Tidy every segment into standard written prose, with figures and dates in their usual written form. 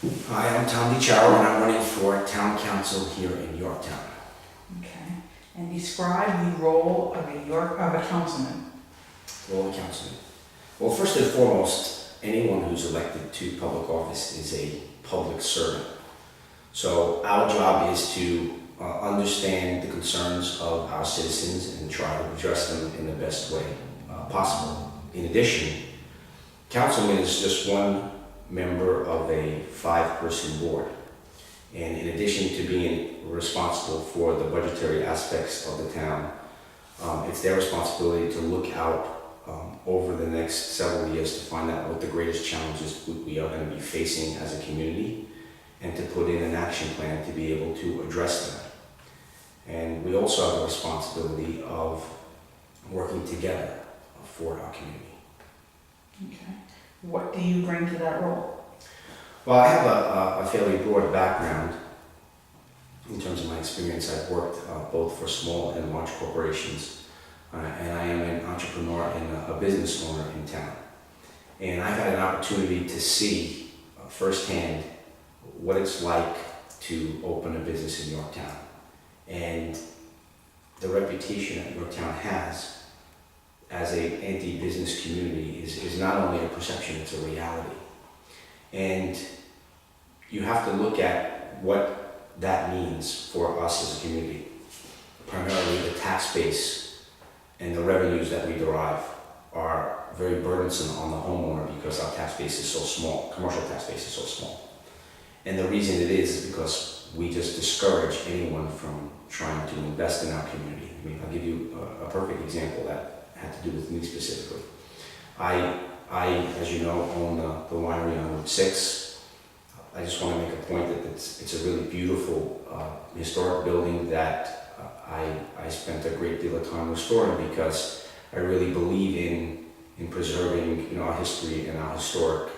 Hi, I'm Tom DeChiaro and I'm running for town council here in Yorktown. Okay. And describe the role of a councilman. Role of councilman. Well, first and foremost, anyone who's elected to public office is a public servant. So our job is to understand the concerns of our citizens and try to address them in the best way possible. In addition, councilman is just one member of a 5-person board. And in addition to being responsible for the budgetary aspects of the town, it's their responsibility to look out over the next several years to find out what the greatest challenges we are going to be facing as a community and to put in an action plan to be able to address them. And we also have the responsibility of working together for our community. Okay. What do you bring to that role? Well, I have a fairly broad background in terms of my experience. I've worked both for small and large corporations, and I am an entrepreneur and a business owner in town. And I've had an opportunity to see firsthand what it's like to open a business in Yorktown. And the reputation that Yorktown has as an anti-business community is not only a perception, it's a reality. And you have to look at what that means for us as a community. Primarily the tax base and the revenues that we derive are very burdensome on the homeowner because our tax base is so small, commercial tax base is so small. And the reason it is because we just discourage anyone from trying to invest in our community. I mean, I'll give you a perfect example that had to do with me specifically. I, as you know, own the winery on Route 6. I just want to make a point that it's a really beautiful historic building that I spent a great deal of time restoring because I really believe in preserving our history and our historic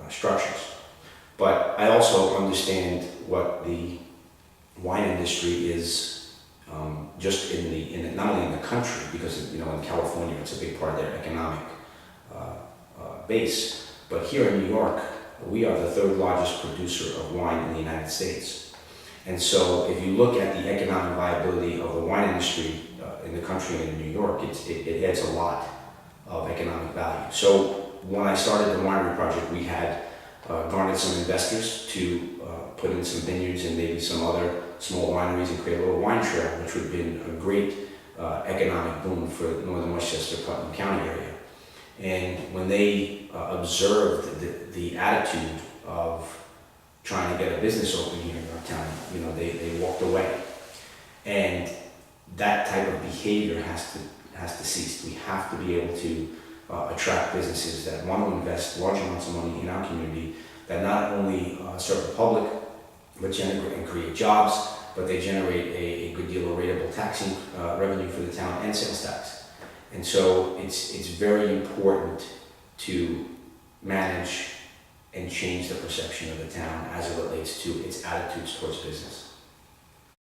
structures. But I also understand what the wine industry is just not only in the country, because in California it's a big part of their economic base, but here in New York we are the 3rd largest producer of wine in the United States. And so if you look at the economic viability of the wine industry in the country and in New York, it adds a lot of economic value. So when I started the winery project, we had garnered some investors to put in some vineyards and maybe some other small wineries and create a little wine trail, which would have been a great economic boom for the northern Westchester, Putnam County area. And when they observed the attitude of trying to get a business open here in our town, they walked away. And that type of behavior has to cease. We have to be able to attract businesses that want to invest large amounts of money in our community that not only serve the public, but generate and create jobs, but they generate a good deal of rateable taxing revenue for the town and sales tax. And so it's very important to manage and change the perception of the town as it relates to its attitudes towards business.